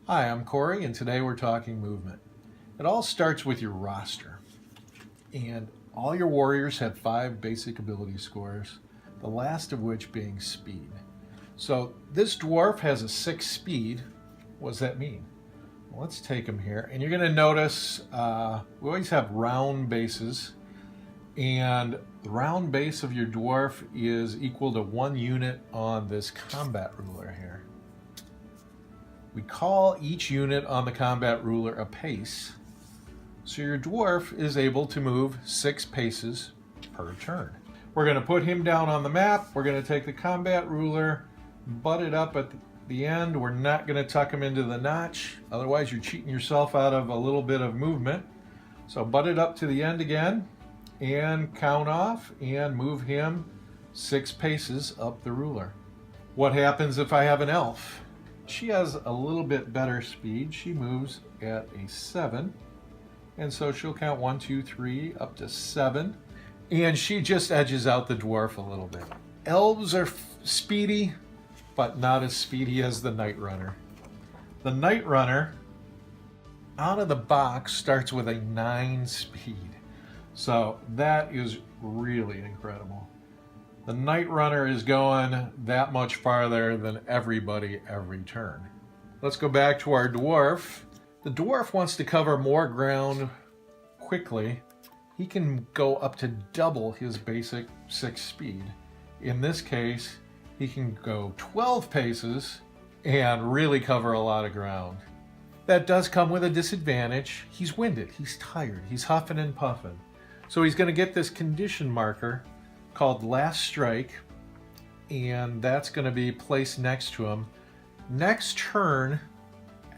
Hi, I'm Corey, and today we're talking movement. It all starts with your roster. And all your warriors have 5 basic ability scores, the last of which being speed. So this dwarf has a 6 speed. What does that mean? Well, let's take him here. And you're going to notice we always have round bases. And the round base of your dwarf is equal to 1 unit on this combat ruler here. We call each unit on the combat ruler a pace. So your dwarf is able to move 6 paces per turn. We're going to put him down on the map. We're going to take the combat ruler, butt it up at the end. We're not going to tuck him into the notch. Otherwise you're cheating yourself out of a little bit of movement. So butt it up to the end again and count off and move him 6 paces up the ruler. What happens if I have an elf? She has a little bit better speed. She moves at a 7. And so she'll count 1, 2, 3 up to 7. And she just edges out the dwarf a little bit. Elves are speedy, but not as speedy as the Night Runner. The Night Runner, out of the box, starts with a 9 speed. So that is really incredible. The Night Runner is going that much farther than everybody every turn. Let's go back to our dwarf. The dwarf wants to cover more ground quickly. He can go up to double his basic 6 speed. In this case, he can go 12 paces and really cover a lot of ground. That does come with a disadvantage. He's winded, he's tired, he's huffing and puffing. So he's going to get this condition marker called Last Strike, and that's going to be placed next to him. Next turn,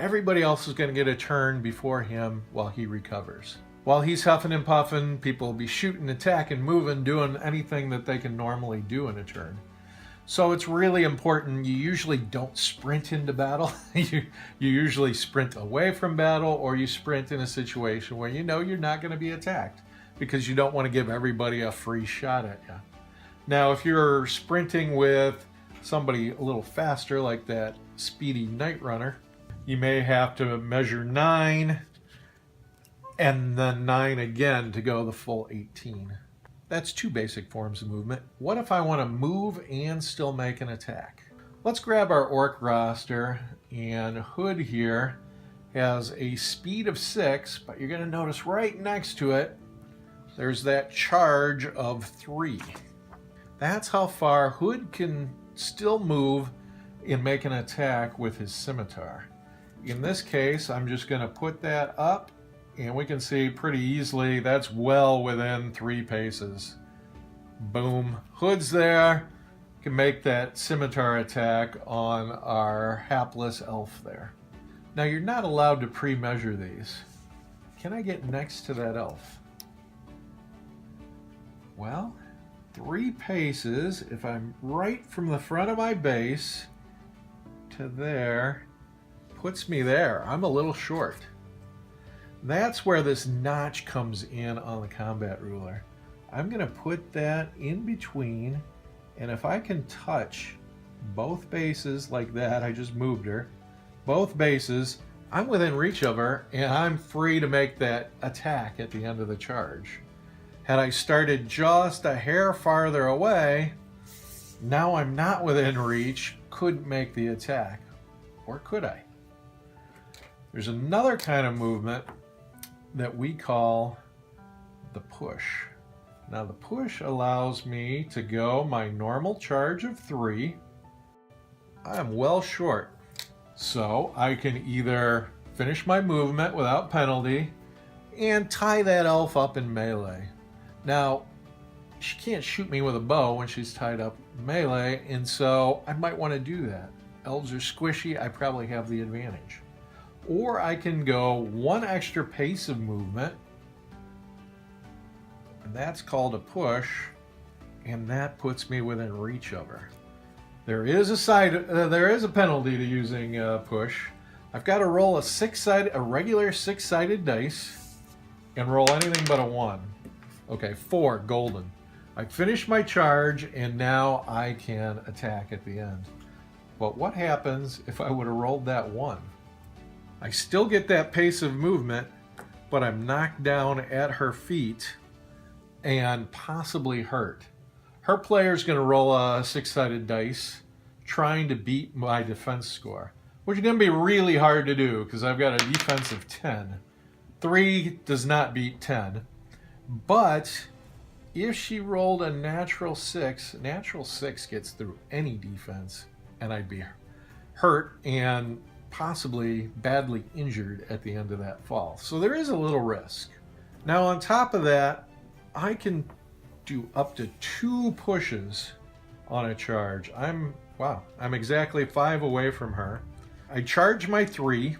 everybody else is going to get a turn before him while he recovers. While he's huffing and puffing, people will be shooting, attacking, moving, doing anything that they can normally do in a turn. So it's really important. You usually don't sprint into battle. you usually sprint away from battle, or you sprint in a situation where you know you're not going to be attacked, because you don't want to give everybody a free shot at you. Now, if you're sprinting with somebody a little faster, like that speedy Night Runner, you may have to measure 9 and then 9 again to go the full 18. That's 2 basic forms of movement. What if I want to move and still make an attack? Let's grab our orc roster, and Hood here has a speed of 6, but you're going to notice right next to it, there's that charge of 3. That's how far Hood can still move and make an attack with his scimitar. In this case, I'm just going to put that up, and we can see pretty easily that's well within 3 paces. Boom. Hood's there. Can make that scimitar attack on our hapless elf there. Now, you're not allowed to pre-measure these. Can I get next to that elf? Well, 3 paces, if I'm right from the front of my base to there, puts me there. I'm a little short. That's where this notch comes in on the combat ruler. I'm going to put that in between, and if I can touch both bases like that, I just moved her, both bases, I'm within reach of her, and I'm free to make that attack at the end of the charge. Had I started just a hair farther away, now I'm not within reach, couldn't make the attack. Or could I? There's another kind of movement that we call the push. Now the push allows me to go my normal charge of 3. I am well short. So I can either finish my movement without penalty and tie that elf up in melee. Now, she can't shoot me with a bow when she's tied up melee, and so I might want to do that. Elves are squishy, I probably have the advantage. Or I can go 1 extra pace of movement, and that's called a push, and that puts me within reach of her. There is a penalty to using push. I've got to roll a regular 6-sided dice and roll anything but a 1. Okay, 4 golden. I finished my charge, and now I can attack at the end. But what happens if I would have rolled that 1? I still get that pace of movement, but I'm knocked down at her feet and possibly hurt. Her player's going to roll a 6-sided dice trying to beat my defense score, which is going to be really hard to do because I've got a defense of 10. 3 does not beat 10. But if she rolled a natural 6 gets through any defense, and I'd be hurt and possibly badly injured at the end of that fall. So there is a little risk. Now on top of that, I can do up to 2 pushes on a charge. I'm exactly 5 away from her. I charge my 3.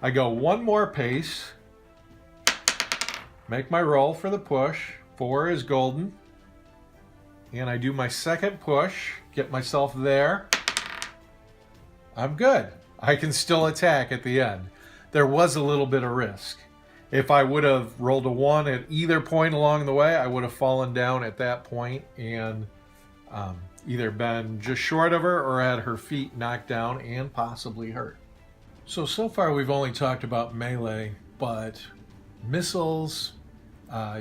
I go 1 more pace. Make my roll for the push. 4 is golden. And I do my second push. Get myself there. I'm good. I can still attack at the end. There was a little bit of risk. If I would have rolled a 1 at either point along the way, I would have fallen down at that point and either been just short of her or had her feet knocked down and possibly hurt. So far we've only talked about melee, but missiles,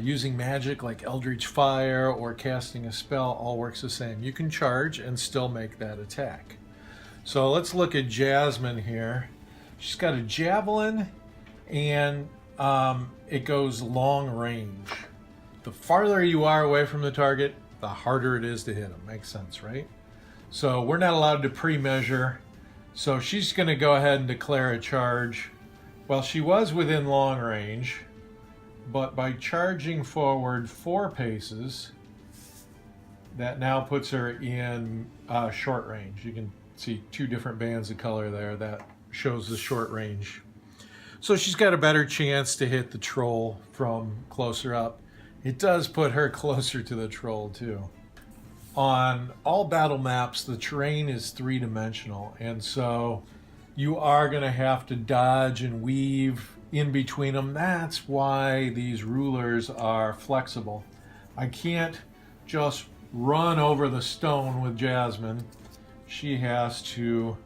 using magic like Eldritch Fire or casting a spell all works the same. You can charge and still make that attack. So let's look at Jasmine here. She's got a javelin and it goes long range. The farther you are away from the target, the harder it is to hit them. Makes sense, right? So we're not allowed to pre-measure. So she's going to go ahead and declare a charge. Well, she was within long range, but by charging forward 4 paces, that now puts her in short range. You can see 2 different bands of color there. That shows the short range. So she's got a better chance to hit the troll from closer up. It does put her closer to the troll too. On all battle maps, the terrain is 3-dimensional, and so you are going to have to dodge and weave in between them. That's why these rulers are flexible. I can't just run over the stone with Jasmine. She has to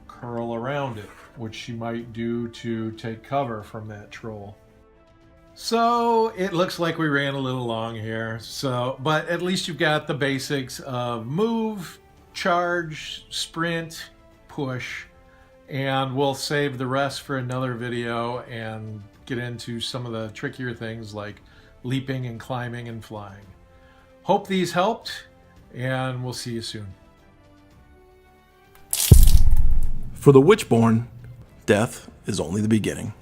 curl around it, which she might do to take cover from that troll. So it looks like we ran a little long here. But at least you've got the basics of move, charge, sprint, push, and we'll save the rest for another video and get into some of the trickier things like leaping and climbing and flying. Hope these helped, and we'll see you soon. For the WitchBorn, death is only the beginning.